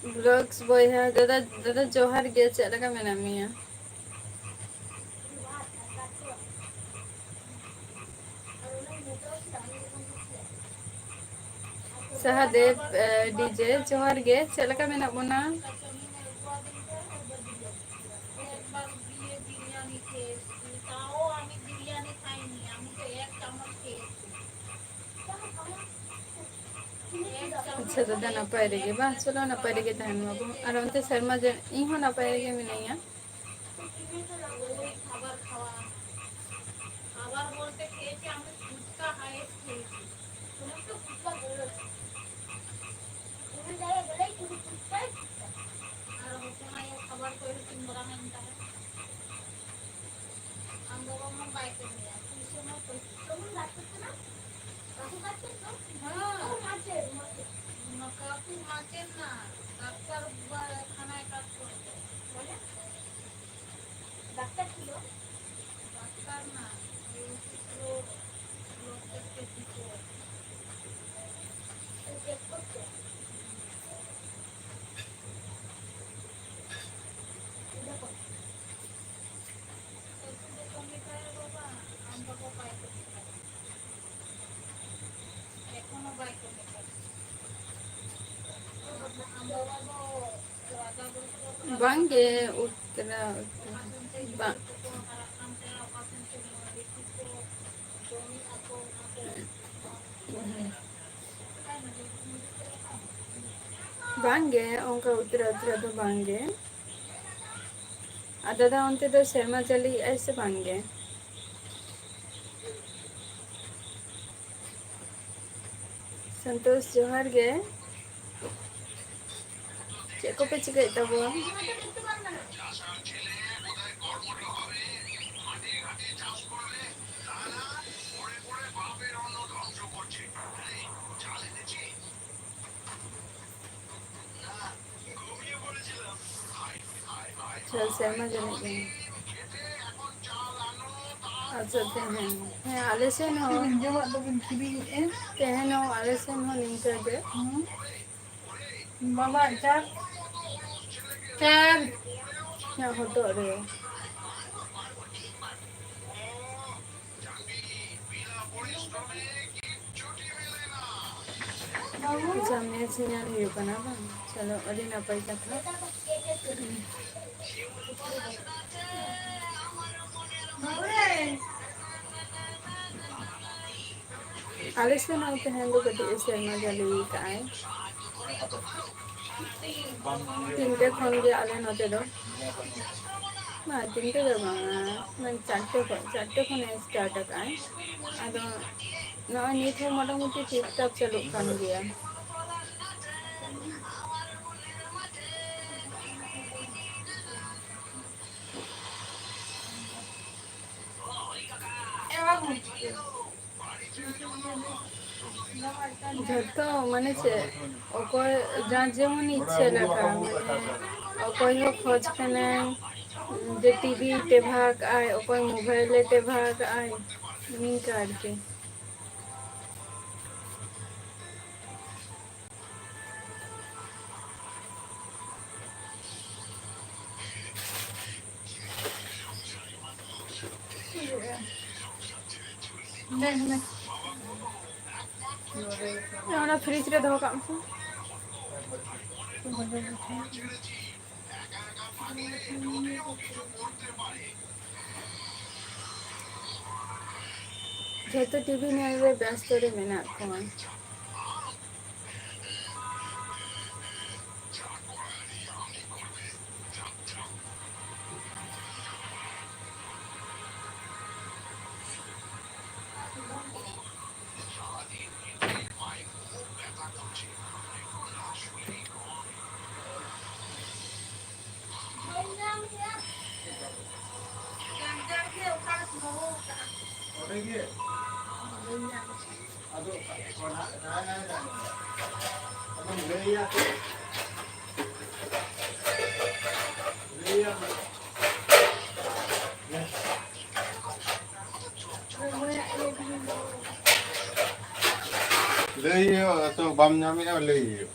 Blogs boy है दादा दादा जोहर गे चेक लगा मेना मिया सहदेव डीजे जोहर गे चेक लगा मेना बोना अच्छा दादा नपाय रेगे बा चलो नपाय रेगे तहन बाबू और उनते शर्मा जे इहो नपाय रेगे मिनैया बांगे उतना बा बांगे उनका उतरा उतरा तो बांगे आ दादा उनते तो शर्मा चली ऐसे बांगे संतोष जोहर गे चेको पे चिके तबो चल शर्मा चले अच्छा तेहन आलेसन हो तेहन हो आलेसन हो नहीं कर दे बाबा चार चार क्या होतो रे जामे से यार ये बना बा चलो अरे ना पैसा था आलेसन हो तेहन तो कटी शर्मा जली का है तीनटे खन गे आले नते दो मा तीनटे दो मैं चारटे खन स्टार्ट का है अदो ना नीट है मोटामुटी टिप-टाप चलो कान गया झटो माने छे ओकोय जा जेमन इच्छे लगा माने ओकोय हो खोज कने जे टीवी ते भाग आय ओकोय मोबाइल ते भाग आय नी करके नहीं ना फ्रिज रे दो काम से जेतो टीवी नेले व्यस्त रे मेना कोन Leo to bam nyami na leo.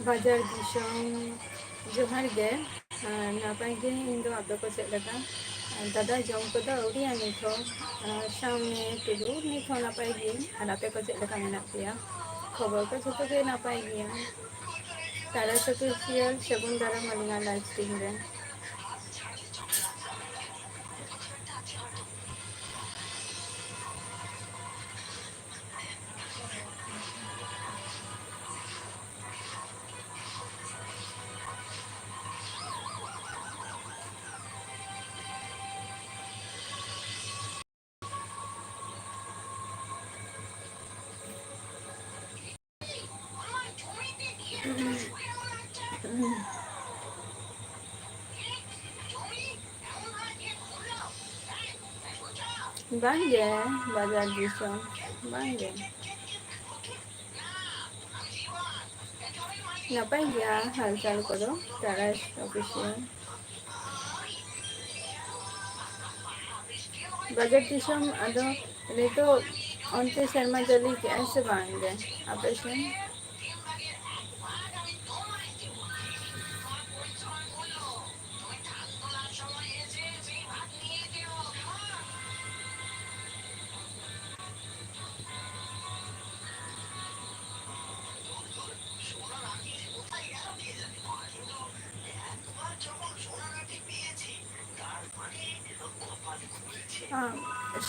ᱵᱟᱡᱟᱨ ᱫᱤᱥᱚᱢ ᱡᱚᱦᱟᱨ ᱜᱮ ᱱᱟᱯᱟᱭ ᱜᱮ ᱤᱧ ᱫᱚ ᱟᱯᱮ ᱠᱚ ᱪᱮᱫ ᱞᱮᱠᱟ ᱫᱟᱫᱟ ᱡᱚᱢ ᱠᱚᱫᱚ ᱟᱹᱣᱨᱤᱭᱟ ᱱᱤᱛ ᱦᱚᱸ ᱥᱟᱶᱢᱤ ᱴᱩᱰᱩ ᱱᱤᱛ ᱦᱚᱸ ᱱᱟᱯᱟᱭ ᱜᱤᱭᱟᱹᱧ ᱟᱨ ᱟᱯᱮ ᱠᱚ ᱪᱮᱫ ᱞᱮᱠᱟ ᱢᱮᱱᱟᱜ ᱯᱮᱭᱟ ᱠᱷᱚᱵᱚᱨ ᱠᱚ ᱡᱷᱚᱛᱚ ᱜᱮ ᱱᱟᱯᱟᱭ ᱜᱮᱭᱟ ᱛᱟᱨᱟ ᱥᱟᱹᱜᱩᱱ ᱥᱟᱹᱜᱩᱱ ᱫᱟᱨᱟᱢ ᱟᱹᱞᱤᱧᱟᱜ ᱞᱟইᱯᱷ ᱥᱴᱟᱭᱤᱞ ᱨᱮ ᱵᱟᱝᱜᱮ ᱵᱟᱡᱟᱨ ᱫᱤᱥᱚᱢ ᱵᱟᱝᱜᱮ ᱱᱟᱯᱟᱭ ᱜᱮᱭᱟ ᱦᱟᱞᱪᱟᱞ ᱠᱚᱫᱚ ᱛᱟᱨᱟᱥ ᱚᱯᱷᱤᱥᱤᱭᱟᱞ ᱵᱟᱡᱟᱨ ᱫᱤᱥᱚᱢ ᱟᱫᱚ ᱱᱤᱛᱚᱜ ᱚᱱᱛᱮ ᱥᱮᱨᱢᱟ ᱡᱟᱹᱲᱤ ᱠᱮᱜᱼᱟᱭ ᱥᱮ ᱵᱟᱝᱜᱮ ᱟᱯᱮ ᱥᱮᱱ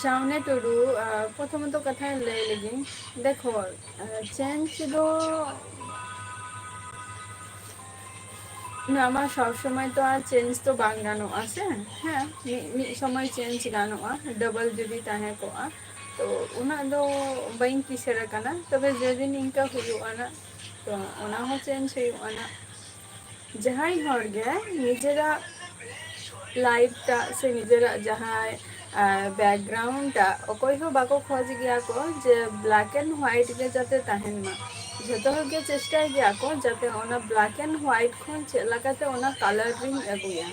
সামনে টুডু প্রথমত কথায় ᱞᱟᱹᱭ ᱞᱮᱜᱤᱧ দেখো চেঞ্জ ᱫᱚ আমার সব সময় তো আর চেঞ্জ তো বাং গানোᱜᱼᱟ ᱥᱮ হ্যাঁ ᱢᱤᱫ সময় চেঞ্জ ᱜᱟᱱᱚᱜᱼᱟ ᱰᱚᱵᱚᱞ ᱡᱩᱫᱤ ᱛᱟᱦᱮᱸ ᱠᱚᱜᱼᱟ ᱛᱚ ᱩᱱᱟᱹᱜ ᱫᱚ ᱵᱟᱹᱧ ᱠᱤᱥᱟᱹᱬ ᱟᱠᱟᱱᱟ ᱛᱚᱵᱮ ᱡᱮᱫᱤᱱ ᱤᱱᱠᱟᱹ ᱦᱩᱭᱩᱜᱼᱟ ᱱᱟ ᱛᱚ ᱚᱱᱟ ᱦᱚᱸ ᱪᱮᱧᱡᱽ ᱦᱩᱭᱩᱜᱼᱟ ᱱᱟ ᱡᱟᱦᱟᱸᱭ ᱦᱚᱲ ᱜᱮ ᱱᱤᱡᱮᱨᱟᱜ ᱞᱟᱭᱤᱯᱷ ᱴᱟᱜ ᱥᱮ ᱱᱤᱡᱮᱨᱟᱜ ᱡᱟᱦᱟᱸᱭ ᱵᱮᱠᱜᱨᱟᱣᱩন্ড ᱴᱟᱜ ᱚᱠᱚᱭ ᱦᱚᱸ ᱵᱟᱠᱚ ᱠᱷᱚᱡ ᱜᱮᱭᱟ ᱠᱚ ᱡᱮ ᱵᱞᱮᱠ ᱮᱱᱰ ᱦᱳয়াইᱴ ᱜᱮ ᱡᱟᱛᱮ ᱛᱟᱦᱮᱱ ᱢᱟ ᱡᱷᱚᱛᱚ ᱦᱚᱲ ᱜᱮ ᱪᱮᱥᱴᱟᱭ ᱜᱮᱭᱟ ᱠᱚ ᱡᱟᱛᱮ ᱚᱱᱟ ᱵᱞᱮᱠ ᱮᱱᱰ ᱦᱳয়াইᱴ ᱠᱷᱚᱱ ᱪᱮᱫ ᱞᱮᱠᱟᱛᱮ ᱚᱱᱟ ᱠᱟᱞᱟᱨ ᱨᱤᱧ ᱟᱹᱜᱩᱭᱟ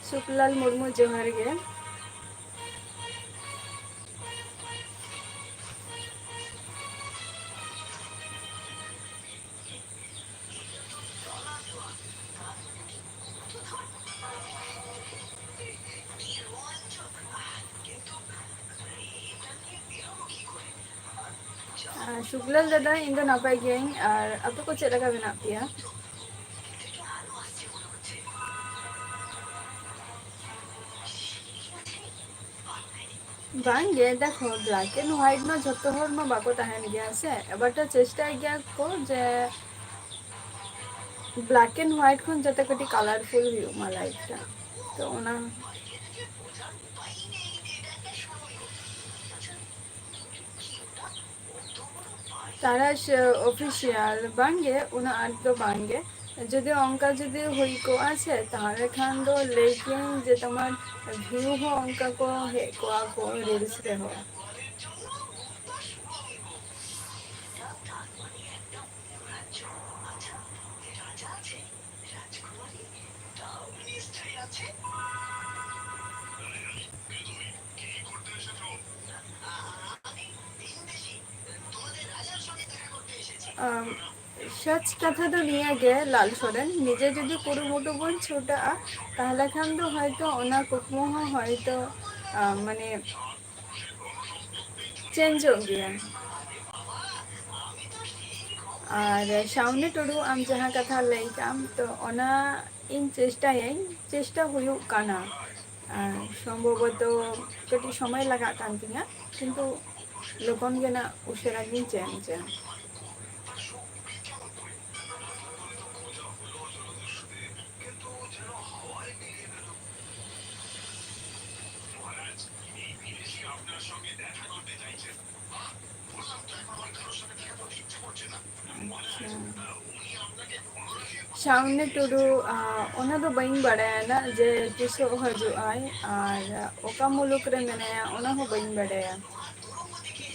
ᱥᱩᱠᱞᱟᱞ ᱢᱩᱨᱢᱩ ᱡᱚᱦᱟᱨ ᱜᱮ ᱥᱩᱠᱞᱟᱞ ᱫᱟᱫᱟ ᱤᱧ ᱫᱚ ᱱᱟᱯᱟᱭ ᱜᱤᱭᱟᱹᱧ ᱟᱨ ᱟᱯᱮ ᱠᱚ ᱪᱮᱫ ᱞᱮᱠᱟ ᱢᱮᱱᱟᱜ ᱯᱮᱭᱟ ᱵᱟᱝᱜᱮ ᱫᱮᱠᱷᱚ ᱵᱞᱮᱠ ᱮᱱᱰ ᱦᱳয়াইᱴ ᱢᱟ ᱡᱷᱚᱛᱚ ᱦᱚᱲ ᱢᱟ ᱵᱟᱠᱚ ᱛᱟᱦᱮᱱ ᱜᱮᱭᱟ ᱥᱮ ᱮᱵᱟᱨᱴᱟ ᱪᱮᱥᱴᱟᱭ ᱜᱮᱭᱟ ᱠᱚ ᱡᱮ ᱵᱞᱮᱠ ᱮᱱᱰ ᱦᱳয়াইᱴ ᱠᱷᱚᱱ ᱡᱟᱛᱮ ᱠᱟᱹᱴᱤᱡ ᱠᱟᱞᱟᱨফᱩᱞ ᱦᱩᱭᱩᱜ ᱢᱟ ᱞᱟᱭᱤᱯᱷ ᱴᱟ ᱛᱚ ᱚᱱᱟ ᱛᱟᱨᱟᱥ ᱚᱯᱷᱤᱥᱤᱭᱟᱞ ᱵᱟᱝᱜᱮ ᱩᱱᱟᱹᱜ ᱟᱸᱴ ᱫᱚ ᱵᱟᱝᱜᱮ ᱡᱩᱫᱤ ᱚᱱᱠᱟ ᱡᱩᱫᱤ ᱦᱩᱭ ᱠᱚᱜᱼᱟ ᱥᱮ ᱛᱟᱦᱚᱞᱮ ᱠᱷᱟᱱ ᱫᱚ ᱞᱟᱹᱭ ᱠᱮᱭᱟᱹᱧ ᱡᱮ ᱛᱳᱢᱟᱨ ᱵᱷᱤᱭᱩ ᱦᱚᱸ ᱚᱱᱠᱟ ᱠᱚ ᱦᱮᱡ ᱠᱚᱜᱼᱟ ᱠᱚ ᱨᱤᱞᱥ ᱨᱮᱦᱚᱸ सच कथा तो निया गे लाल सोरेन निजे जदि कुरुमुटु बन छुटाआ ताहले खान दो हयतो ओना कुकमु हो हयतो माने चेंजोग गया। और शाउनी टुडू आम जहाँ कथा लई काम तो ओना इन चेष्टा हुयुग काना सम्भवतो कटी समय लगा कान तिया किंतु लोगन गे ना उशेरा गिन चेंजा। सामने टुडू ओना दो बइन बड़ाया ना जे तिसो हजू आय और ओका मुलुक रे मेनाया ओना हो बइन बड़ाया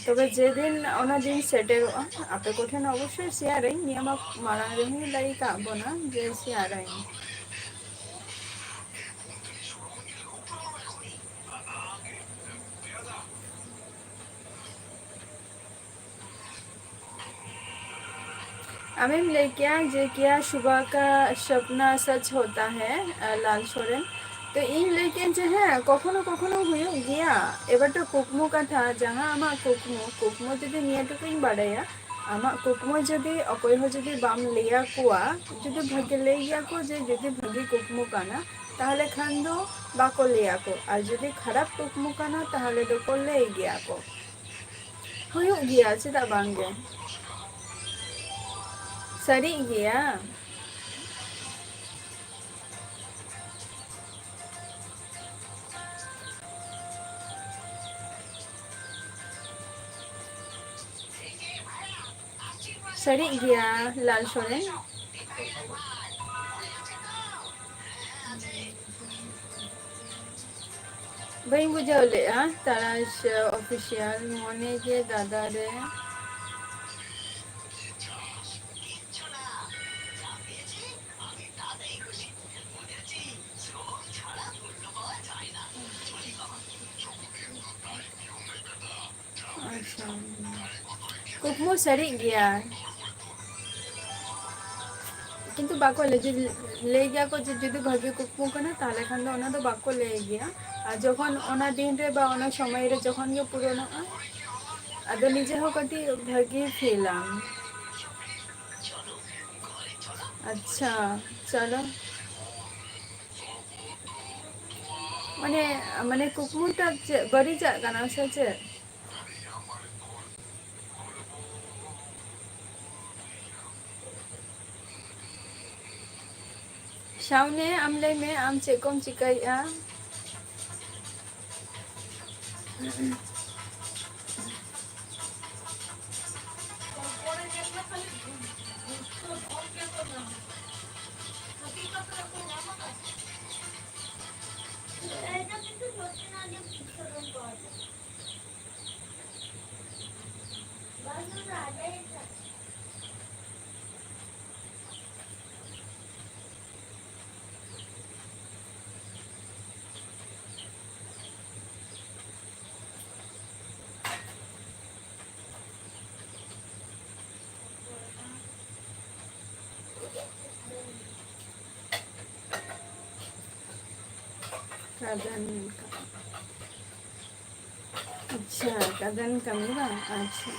तबे जे दिन ओना दिन सेटेरोआ आपे कोठेन अवश्य शेयर नियम मारांग रे ही लाई का बोना जे शेयर अमीम लेकिया जे किया सुबह का सपना सच होता है लाल सोरेन तो इन लेके जे है कखनो कखनो हुयो गया एबार तो कुकमु कथा जहाँ आमा कुकमु जदि नियटुकुइन बाड़ाया आमा कुकमु जदि अकय हो जदि बाम लेया कुआ जदि भागे लेया को जे जदि भागे कुकमु काना ताहले खान दो बाको लेया को और जदि खराब कुकमु काना ताहले दो को ले गया को हुयो गया चेदा बांगे सरी गया। सरी गया लाल सोरेन भाई बुझाओ ले तारा ऑफिशियल मने के दादा रे अच्छा कुकमु सरी गया किंतु बाको ले गया को जदि भागे कुकमु कना ताले खान दो ओना दो बाको ले गया और जखन ओना दिन रे बा ओना समय रे जखन गे पुरोनो आदो निजे हो कटी भागे फिलाम। अच्छा चलो माने माने कुकमुटा बड़ी जा गाना से शाउने आमले में आम चेकोम चिकाइया कदन अच्छा कदन कमी बा अच्छा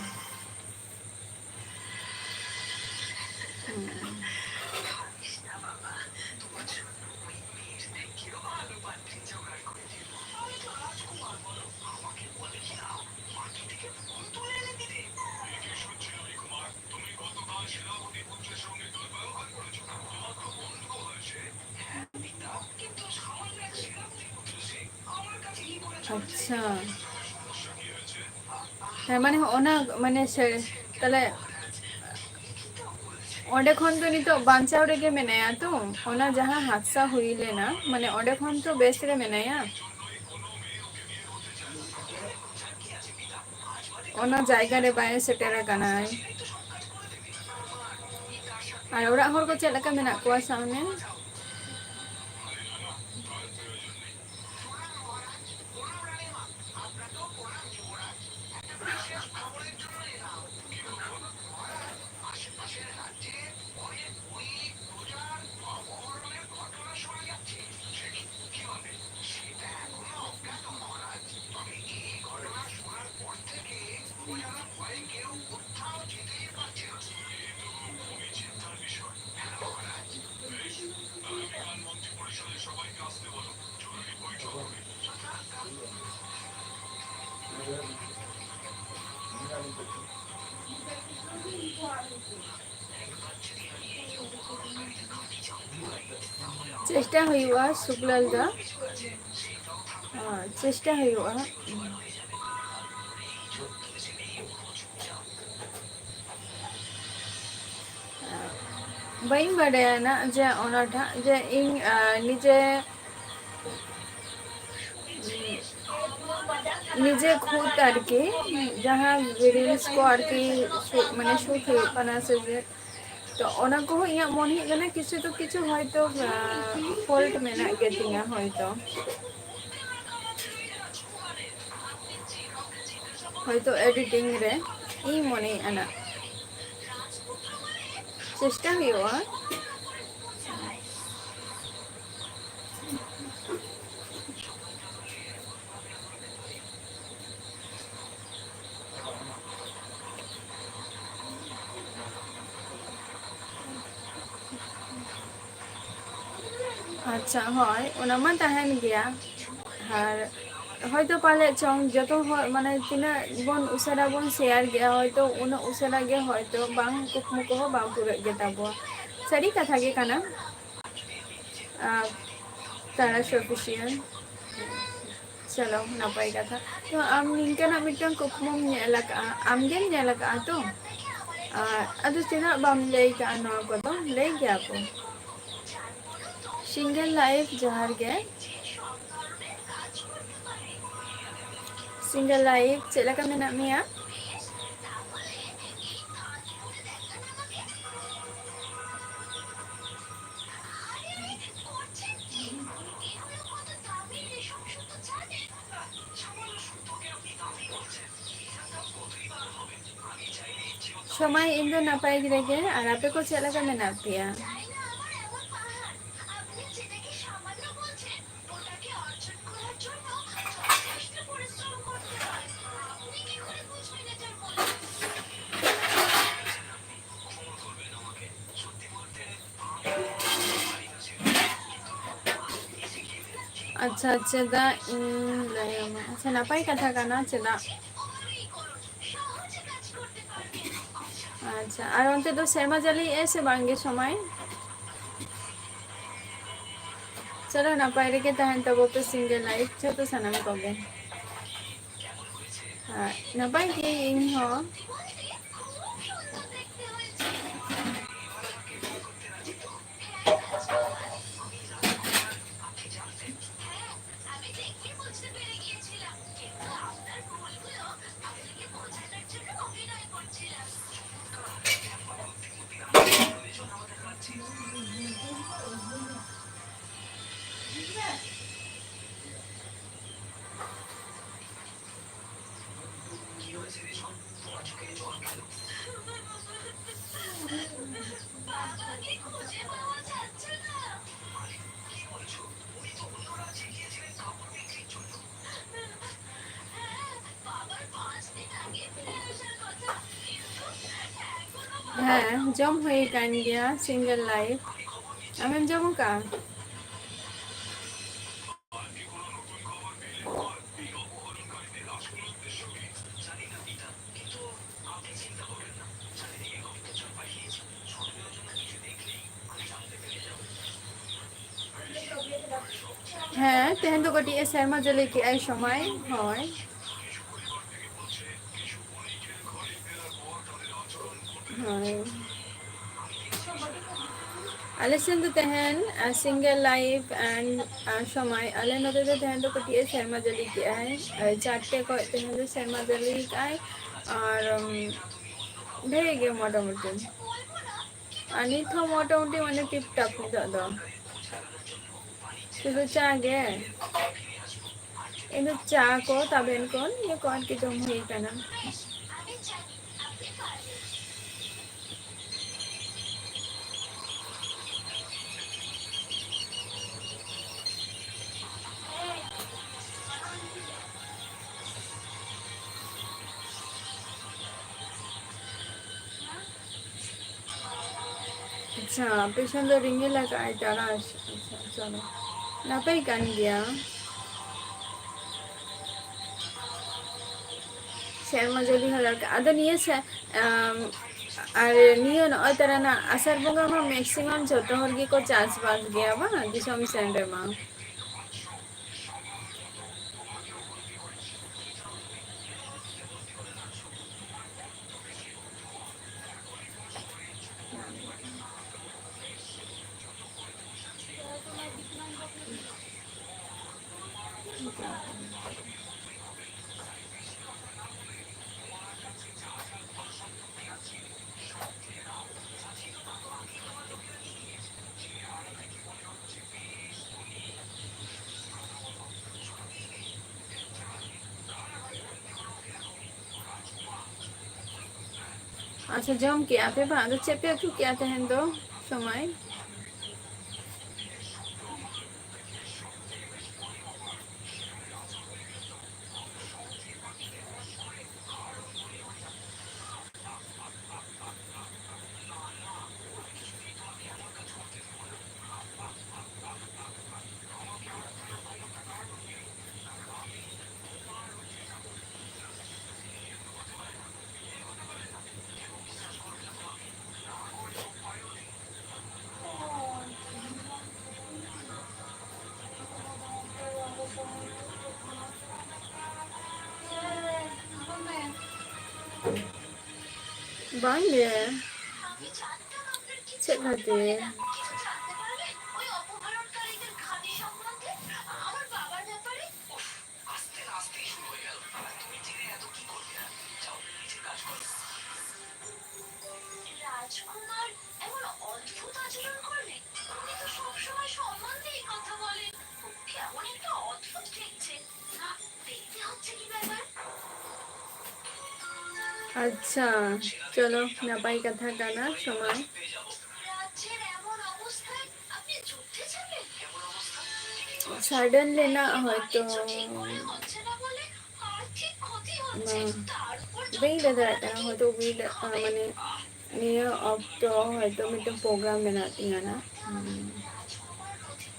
अच्छा हाँ माने ओना माने से तले ओंडे खन तो नितो बांचाव रेगे मेनाया तो ओना जहाँ हादसा हुई लेना माने ओंडे खन तो बेस रे मेनाया ओना जायगा रे बाय सेटेरा कानाय और ओरा हर को चेक लका मेना कोआ सामने चेष्टा हुआ शुक्लाल दा चेष्टा हुआ bain badaya na je onata je ing nije নিজে খুদ আর কি যাহা রিলস को আর কি মানে শুট हुई kana se je तो ona ko inya mon hi kana किछु হয়তো ফল্ট মেনা গেতিnga হয়তো এডিটিং রে ই মনে আনা চেষ্টা হইওয়া अच्छा হয় ওনা মা তাহেন গিয়া আর হয়তো পালে চং যত মানে তিনা বন উসারা বন শেয়ার গিয়া হয়তো উনা উসারা গে হয়তো বাং কুকমু কো বাং পুরে গে তাবো সারি কথা গে কানা তারা সফিসিয়েন্ট चलो नपाय कथा तो आम निंकना मिटन कुकमम नेलका आमगेम नेलका तो अदु तिना बाम लई का न को तो लई गया को सिंगल लाइफ जहर गे सिंगल लाइफ चलका मेना मिया समय इन दो नपाय गिरेगे और आपे को चलका मेना पिया अच्छा अच्छा दा अच्छा नपाय कथा काना चला अच्छा और अंते तो शर्मा जली ऐसे बांगे समय चलो नपाय रे के तहन तब पे सिंगल लाइफ छ तो सनम कोगे नपाय के इन हो হ্যাঁ জম হয়ে কান গিয়া সিঙ্গেল লাইফ আমি জমু কা হ্যাঁ তেহেন তো গটি শর্মা জলে কি আই সময় হয় হয় Alison तो तहन सिंगल लाइफ एंड समय अले नते तो तहन तो कटिए शर्मा जली के है चारटे को तहन तो शर्मा जली का है और भेगे गए मोटामोटी अनि तो मोटामोटी माने टिप टॉप दो तो चा गे इनो चा को तबेन कोन ये कौन की जम हुई कना अच्छा पेशेंट तो रिंगे लगा है तारा अच्छा चलो ना पे कान गया शर्मा जली हला का अदन ये से ᱟᱨ ᱱᱤᱭᱟᱹ ᱱᱚᱜᱼᱚᱭ ᱛᱟᱨᱟᱱᱟᱜ ᱟᱥᱟᱲ ᱵᱚᱸᱜᱟ ᱢᱟ ᱢᱮᱠᱥᱤᱢᱟᱢ ᱡᱷᱚᱛᱚ ᱦᱚᱲ ᱜᱮᱠᱚ ᱪᱟᱥᱵᱟᱥ ᱜᱮᱭᱟ ᱵᱟᱝ ᱫᱤᱥᱚᱢ ᱥᱮᱱ ᱨᱮᱢᱟ᱾ ᱟᱪᱪᱷᱟ ᱡᱚᱢ ᱠᱮᱜᱼᱟ ᱯᱮ ᱵᱟᱝ? ᱟᱫᱚ ᱪᱮᱫ ᱯᱮ ᱩᱛᱩ ᱠᱮᱜᱼᱟ ᱛᱮᱦᱮᱧ ᱫᱚ ᱥᱚᱢᱚᱭ? ᱵᱟᱝ ᱜᱮ ᱪᱮᱫ ᱠᱷᱟᱹᱛᱤᱨ? আচ্ছা চলো নাপাই কথা কানা সময় সাডেনলি না হয়তো ᱵᱟᱹᱧ ᱞᱟᱹᱭ ᱫᱟᱲᱮᱭᱟᱜ ᱠᱟᱱᱟ ᱦᱚᱭᱛᱳ ᱢᱟᱱᱮ ᱱᱤᱭᱟᱹ ᱚᱠᱛᱚ ᱦᱚᱭᱛᱳ ᱢᱤᱫᱴᱟᱝ ᱯᱨᱳᱜᱨᱟᱢ ᱢᱮᱱᱟᱜ ᱛᱤᱧᱟᱹ ᱱᱟ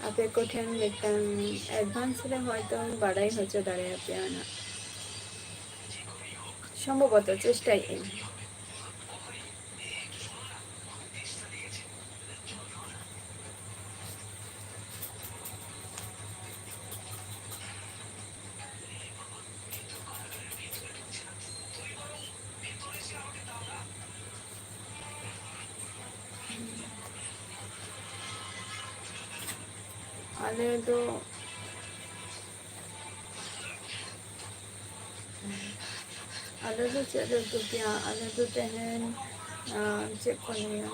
ᱟᱯᱮ ᱠᱚᱴᱷᱮᱱ ᱢᱤᱫᱴᱟᱝ ᱮᱰᱵᱷᱟᱱᱥ ᱨᱮ ᱦᱚᱭᱛᱳ ᱵᱟᱰᱟᱭ ᱦᱚᱪᱚ ᱫᱟᱲᱮᱭᱟᱯᱮᱭᱟ ᱱᱟ ᱥᱚᱢᱵᱷᱚᱵᱚᱛᱚ ᱪᱮᱥᱴᱟᱭᱮᱫ ᱟᱹᱧ᱾ ᱟᱞᱮ ᱫᱚ ᱟᱞᱮ ᱫᱚ ᱪᱮᱫ ᱞᱮ ᱩᱛᱩ ᱠᱮᱜᱼᱟ ᱟᱞᱮ ᱫᱚ ᱛᱮᱦᱮᱧ ᱪᱮᱫ ᱠᱚ ᱞᱟᱹᱭᱟ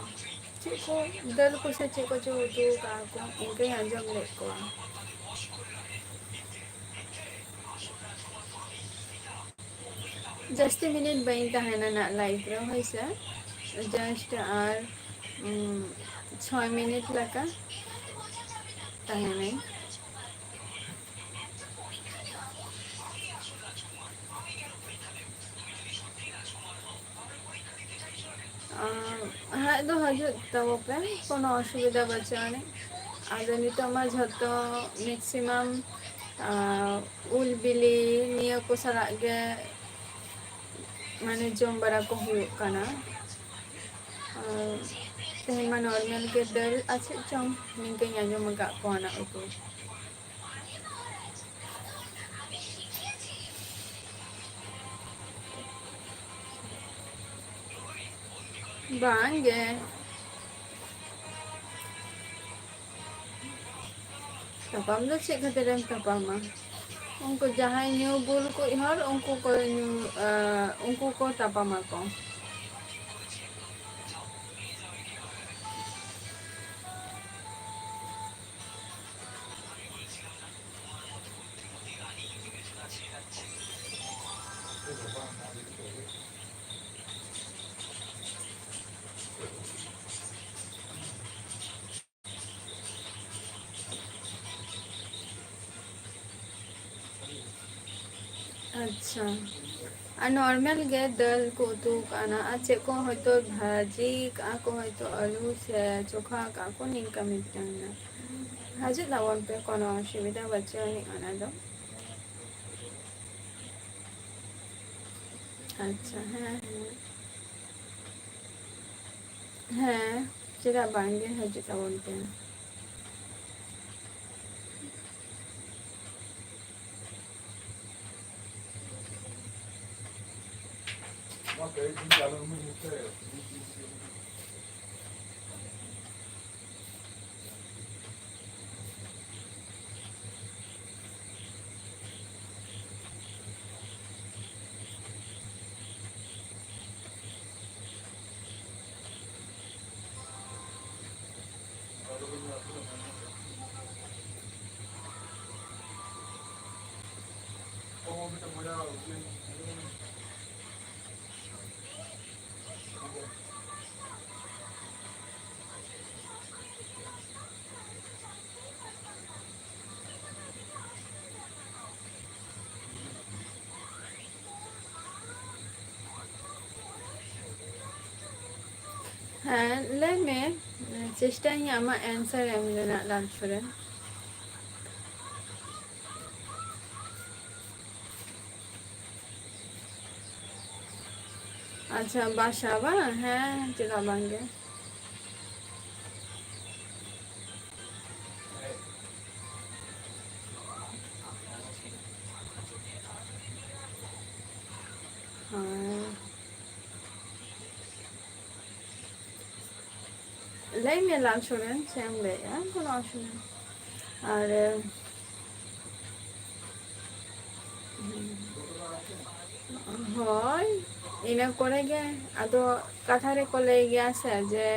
ᱪᱮᱫ ᱠᱚ ᱫᱟᱹᱞ ᱠᱚᱥᱮ ᱪᱮᱫ ᱠᱚᱪᱚ ᱩᱛᱩ ᱠᱟᱜᱼᱟ ᱠᱚ ᱤᱱᱠᱟᱹᱧ ᱟᱸᱡᱚᱢ ᱞᱮᱫ ᱠᱚᱣᱟ᱾ ᱡᱟᱹᱥᱛᱤ ᱢᱤᱱᱤᱴ ᱵᱟᱹᱧ ᱛᱟᱦᱮᱱᱟ ᱱᱟᱜ ᱞᱟᱭᱤᱯ ᱨᱮ ᱦᱳᱭᱥᱮ ᱡᱟᱥᱴ ᱟᱨ 6 মিনিট ᱞᱮᱠᱟ ᱛᱟᱦᱮᱱᱟᱹᱧ᱾ ᱦᱮᱡ ᱫᱚ ᱦᱤᱡᱩᱜ ᱛᱟᱵᱚᱯᱮ ᱠᱳᱱᱳ ᱚᱥᱩᱵᱤᱫᱟ ᱵᱟᱹᱪᱩᱜ ᱟᱹᱱᱤᱡ ᱟᱫᱚ ᱱᱤᱛᱚᱜ ᱢᱟ ᱡᱷᱚᱛᱚ ᱢᱮᱠᱥᱤᱢᱟᱢ ᱩᱞ ᱵᱤᱞᱤ ᱱᱤᱭᱟᱹ ᱠᱚ ᱥᱟᱞᱟᱜ ᱜᱮ ᱢᱟᱱᱮ ᱡᱚᱢ ᱵᱟᱲᱟ ᱠᱚ ᱦᱩᱭᱩᱜ ᱠᱟᱱᱟ᱾ ᱛᱮᱦᱮᱧ ᱢᱟ ᱱᱚᱨᱢᱟᱞ ᱜᱮ ᱫᱟᱹᱞ ᱟᱨ ᱪᱮᱫ ᱪᱚᱝ ᱱᱤᱝᱠᱟᱹᱧ ᱟᱸᱡᱚᱢ ᱟᱠᱟᱫ ᱠᱚᱣᱟ ᱱᱟᱜ ᱩᱛᱩ᱾ ᱵᱟᱝ ᱜᱮ ᱛᱟᱯᱟᱢ ᱫᱚ ᱪᱮᱫ ᱠᱷᱟᱹᱛᱤᱨᱮᱢ ᱛᱟᱯᱟᱢᱟ ᱩᱱᱠᱩ ᱡᱟᱦᱟᱸᱭ ᱧᱩ ᱵᱩᱞ ᱠᱚ ᱦᱚᱲ ᱩᱱᱠᱩ ᱠᱚ ᱛᱟᱯᱟᱢᱟᱠᱚ᱾ ᱟᱪᱪᱷᱟ ᱟᱨ ᱱᱚᱨᱢᱟᱞ ᱜᱮ ᱫᱟᱹᱞ ᱠᱚ ᱩᱛᱩ ᱠᱟᱜᱼᱟ ᱟᱨ ᱪᱮᱫ ᱠᱚ ᱦᱚᱭᱛᱳ ᱵᱷᱟᱹᱡᱤ ᱠᱟᱜᱼᱟ ᱠᱚ ᱦᱚᱭᱛᱳ ᱟᱹᱞᱩ ᱥᱮ ᱪᱚᱠᱷᱟ ᱠᱟᱜᱼᱟ ᱠᱚ ᱱᱤᱝᱠᱟ ᱢᱤᱫᱴᱟᱝ ᱦᱤᱡᱩᱜ ᱛᱟᱵᱚᱱ ᱯᱮ ᱠᱳᱱᱳ ᱚᱥᱩᱵᱤᱫᱟ ᱵᱟᱹᱪᱩᱜ ᱟᱹᱱᱤᱡ ᱚᱱᱟ ᱫᱚ᱾ ᱟᱪᱪᱷᱟ ᱦᱮᱸ ᱦᱮᱸ ᱦᱮᱸ ᱪᱮᱫᱟᱜ ᱵᱟᱝᱜᱮ ᱦᱤᱡᱩᱜ ᱛᱟᱵᱚᱱ ᱯᱮ᱾ ᱦᱮᱸ ᱞᱟᱹᱭ ᱢᱮ, ᱪᱮᱥᱴᱟᱭᱟᱹᱧ ᱟᱢᱟᱜ ᱮᱱᱥᱟᱨ ᱮᱢ ᱨᱮᱱᱟᱜ ᱞᱟᱱᱪ ᱨᱮ᱾ ᱟᱪᱪᱷᱟ ᱵᱟᱥᱟ ᱵᱟᱝ, ᱦᱮᱸ ᱪᱮᱫᱟᱜ ᱵᱟᱝᱜᱮ᱾ ᱦᱳᱭ ᱞᱟᱹᱭ ᱢᱮ ᱞᱟᱞ ᱥᱚᱨᱮᱱ ᱪᱮᱫ ᱮᱢ ᱞᱟᱹᱭᱮᱜᱼᱟ, ᱠᱳᱱᱳ ᱚᱥᱩᱵᱤᱫᱷᱟ ᱟᱨ ᱦᱳᱭ ᱤᱱᱟᱹ ᱠᱚᱨᱮ ᱜᱮ ᱟᱫᱚ ᱠᱟᱛᱷᱟ ᱨᱮᱠᱚ ᱞᱟᱹᱭ ᱜᱮᱭᱟ ᱥᱮ ᱡᱮ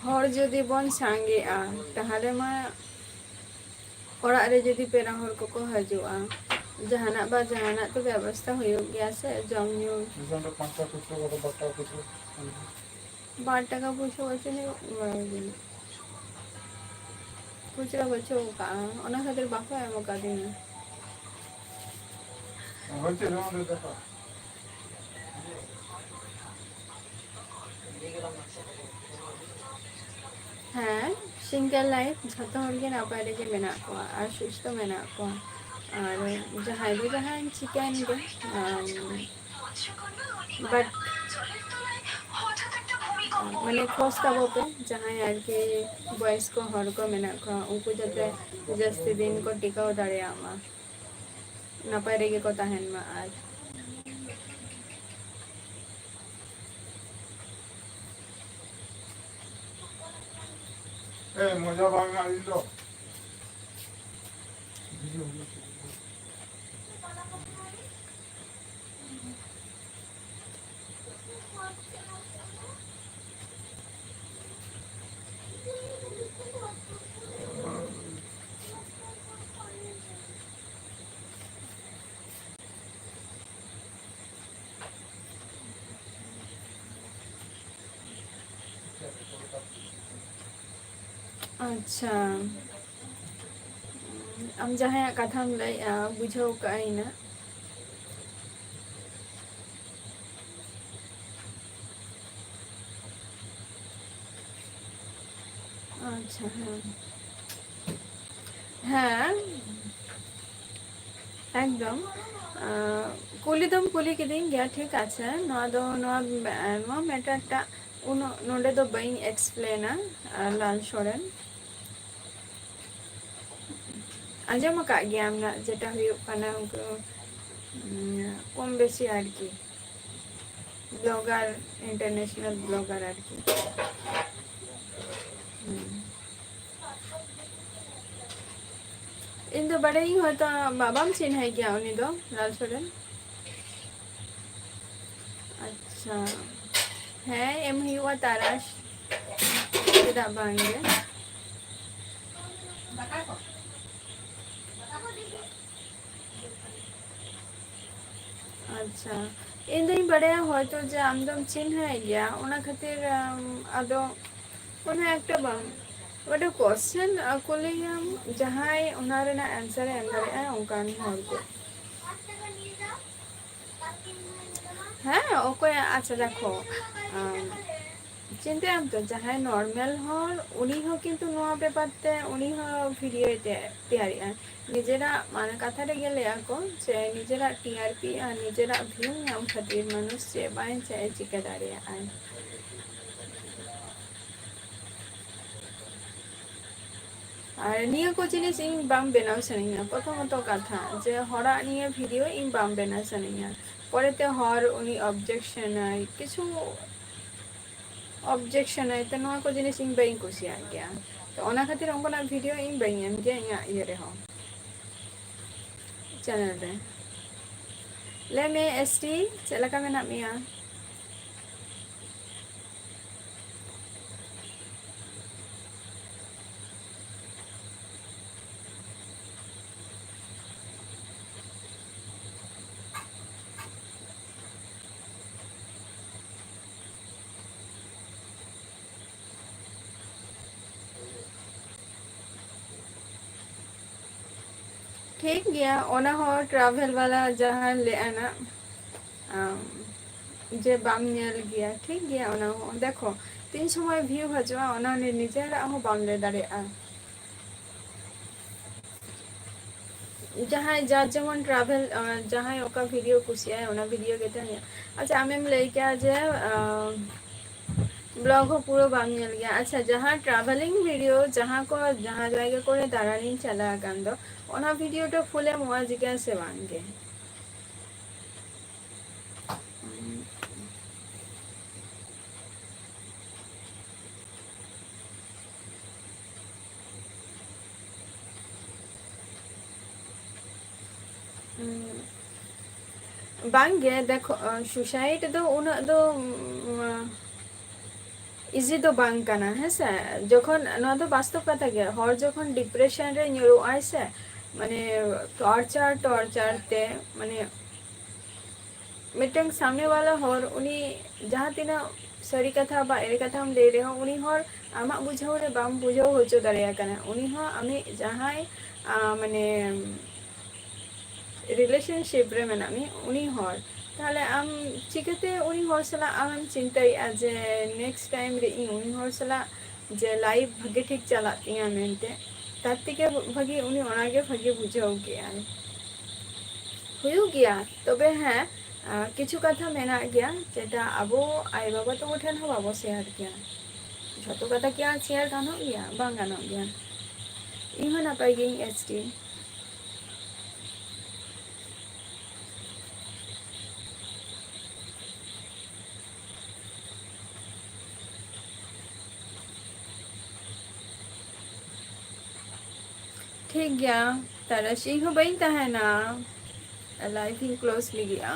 ᱦᱚᱲ ᱡᱩᱫᱤ ᱵᱚᱱ ᱥᱟᱸᱜᱮᱜᱼᱟ ᱛᱟᱦᱚᱞᱮ ᱢᱟ ᱚᱲᱟᱜ ᱨᱮ ᱡᱩᱫᱤ ᱯᱮᱲᱟ ᱦᱚᱲ ᱠᱚᱠᱚ ᱦᱤᱡᱩᱜᱼᱟ, ᱡᱟᱦᱟᱱᱟᱜ ᱵᱟ ᱡᱟᱦᱟᱱᱟᱜ ᱛᱚ ᱵᱮᱵᱚᱥᱛᱷᱟ ᱦᱩᱭᱩᱜ ᱜᱮᱭᱟ ᱥᱮ ᱡᱚᱢ ᱧᱩ᱾ 8 টাকা পয়সা আছে খুচরা বাঁচও কাকা অনেক হাজার বাপা এমন কাঁদিনি ᱦᱮᱸ ᱥᱤᱝᱜᱮᱞ ᱞᱟᱭᱤᱯ ᱡᱷᱚᱛᱚ ᱦᱚᱲ ᱜᱮ ᱱᱟᱯᱟᱭ ᱨᱮᱜᱮ ᱢᱮᱱᱟᱜ ᱠᱚᱣᱟ ᱟᱨ ᱥᱩᱥᱛᱷ ᱢᱮᱱᱟᱜ ᱠᱚᱣᱟ᱾ ᱟᱨ ᱡᱟᱦᱟᱸᱭ ᱫᱚ ᱡᱟᱦᱟᱸᱭ ᱪᱤᱠᱟᱹᱭᱮᱱ ᱜᱮ ᱵᱟᱴ ᱢᱟᱱᱮ ᱠᱷᱚᱡᱽ ᱛᱟᱵᱚ ᱯᱮ ᱡᱟᱦᱟᱸᱭ ᱟᱨᱠᱤ ᱵᱚᱭᱚᱥᱠᱚ ᱦᱚᱲ ᱠᱚ ᱢᱮᱱᱟᱜ ᱠᱚᱣᱟ ᱩᱱᱠᱩ ᱡᱟᱛᱮ ᱡᱟᱹᱥᱛᱤ ᱫᱤᱱ ᱠᱚ ᱴᱤᱠᱟᱹᱣ ᱫᱟᱲᱮᱭᱟᱜ ᱢᱟ, ᱱᱟᱯᱟᱭ ᱨᱮᱜᱮ ᱠᱚ ᱛᱟᱦᱮᱱ ᱢᱟ᱾ ᱟᱨ মজা বাংলা দিল। ᱟᱪᱪᱷᱟ ᱟᱢ ᱡᱟᱦᱟᱸᱭᱟᱜ ᱠᱟᱛᱷᱟᱢ ᱞᱟᱹᱭᱮᱜᱼᱟ ᱵᱩᱡᱷᱟᱹᱣ ᱠᱟᱜᱼᱟ ᱤᱱᱟᱹᱜ ᱟᱪᱪᱷᱟ ᱦᱮᱸ ᱮᱠᱫᱚᱢ ᱠᱩᱞᱤ ᱫᱚᱢ ᱠᱩᱞᱤ ᱠᱤᱫᱤᱧ ᱜᱮᱭᱟ ᱴᱷᱤᱠ ᱟᱪᱷᱮ ᱱᱚᱣᱟ ᱫᱚ ᱱᱚᱣᱟ ᱢᱮᱴᱟᱨ ᱴᱟᱜ ᱩᱱᱟᱹᱜ ᱱᱚᱰᱮ ᱫᱚ ᱵᱟᱹᱧ ᱮᱠᱥᱯᱞᱮᱱᱟ ᱞᱟᱞ ᱥᱚᱨᱮᱱ ᱟᱸᱡᱚᱢ ᱟᱠᱟᱫ ᱜᱮᱭᱟᱢ ᱱᱟᱜ ᱡᱮᱴᱟ ᱦᱩᱭᱩᱜ ᱠᱟᱱᱟ ᱩᱱᱠᱩ ᱠᱚᱢ ᱵᱮᱥᱤ ᱟᱨᱠᱤ ᱵᱞᱚᱜᱟᱨ ᱤᱱᱴᱟᱨᱱᱮᱥᱱᱟᱞ ᱵᱞᱚᱜᱟᱨ ᱟᱨᱠᱤ ᱤᱧ ᱫᱚ ᱵᱟᱲᱟᱭᱟᱹᱧ ᱦᱚᱭᱛᱚ ᱵᱟᱵᱟᱢ ᱪᱤᱱᱦᱟᱹᱣ ᱜᱮᱭᱟ ᱩᱱᱤ ᱫᱚ ᱞᱟᱞ ᱥᱚᱨᱮᱱ? ᱟᱪᱪᱷᱟ ᱦᱮᱸ ᱮᱢ ᱦᱩᱭᱩᱜᱼᱟ ᱛᱟᱨᱟᱥ ᱪᱮᱫᱟᱜ ᱵᱟᱝᱜᱮ ᱟᱪᱪᱷᱟ ᱤᱧ ᱫᱩᱧ ᱵᱟᱲᱟᱭᱟ ᱦᱚᱭᱛᱚ ᱡᱮ ᱟᱢᱫᱚᱢ ᱪᱤᱱᱦᱟᱹᱣ ᱜᱮᱭᱟ ᱚᱱᱟ ᱠᱷᱟᱹᱛᱤᱨ ᱟᱫᱚ ᱠᱳᱱᱳ একটা ᱵᱟᱝ ᱢᱤᱫᱴᱮᱱ ᱠᱚᱥᱪᱮᱱ ᱠᱩᱞᱤᱭᱮᱭᱟᱢ ᱡᱟᱦᱟᱸᱭ ᱚᱱᱟ ᱨᱮᱱᱟᱜ ᱮᱱᱥᱟᱨᱮ ᱮᱢ ᱫᱟᱲᱮᱭᱟᱜᱼᱟ ᱚᱱᱠᱟᱱ ᱦᱚᱲ ᱜᱮ ᱦᱮᱸ ᱚᱠᱚᱭᱟᱜ? ᱟᱪᱪᱷᱟ দেখো চিন্তায়াম তো জাহাই নর্মাল হর উনি হো কিন্তু নোয়া ব্যাপারতে উনি হো ভিডিও তৈয়ারিয়া নিজেরা মানে কথাটা গেলে ako যে নিজেরা টিআরপি আর নিজেরা ভিউ নাম খাতির মানুষ যে বাইন চাই চিকে দাঁড়িয়ে আয় আর নিয়ে को জিনিস ইং বাম বেনাও সানিয়া প্রথমত কথা যে হরা নিয়ে ভিডিও ইং বাম বেনা সানিয়া পরেতে হর উনি অবজেকশন আই কিছু ऑब्जेक्शन है तो नवा को जिनिस इं बाई कुसिया गया तो ओना खातिर उनका वीडियो इं बाई एम गया ये रे हो चैनल रे ले मे एसटी चला का मेना मिया ठीक गया ओना हो ट्रैवल वाला जहां ले आना जे बाम नेल गया ठीक गया ओना हो देखो 3 समय व्यू हजवा ओना ने निजेरा हो बाम ले दारे आ जहां जा जेमन ट्रैवल जहां ओका वीडियो कुसिया है ओना वीडियो केते ने अच्छा आमेम ले क्या जे ब्लॉग हो पूरा बाम नेल गया अच्छा जहां ट्रैवलिंग वीडियो जहां को जहां जाएगा कोने दारानी चला गंदो ओना वीडियो तो फुले मुआ जिगा से वांगे बांगे देखो सुसाइड दो उना दो इजी तो बांग काना है से जखन ना तो वास्तव कथा गया हर जखन डिप्रेशन रे न्यूरो आइसे माने टॉर्चर ते माने मिटंग सामने वाला हर उनी जहां तिना सरी कथा बा एरे कथा हम ले रे हो उनी हर आमा बुझाव रे बाम बुझाव होचो दारिया काना उनी हो आमी जहां माने रिलेशनशिप रे मेनामी उनी हर ताहले आम चिकते उनी हर सला आम चिंताई आज नेक्स्ट टाइम रे उनी हर सला जे लाइफ भागे ठीक चलातिया मेनते तातिके भागे उनी ओनागे भागे बुझाव गया हुयु गया तबे हैं किछु कथा मेना गया जेटा आबो आई बाबा तो उठेन हो बाबो शेयर किया झतो कथा क्या शेयर गानो गया बांग गानो गया इहो ना पाई गई एसटी ठीक गया तारा सिंह बइन ता है ना लाइफ इन क्लोजली गया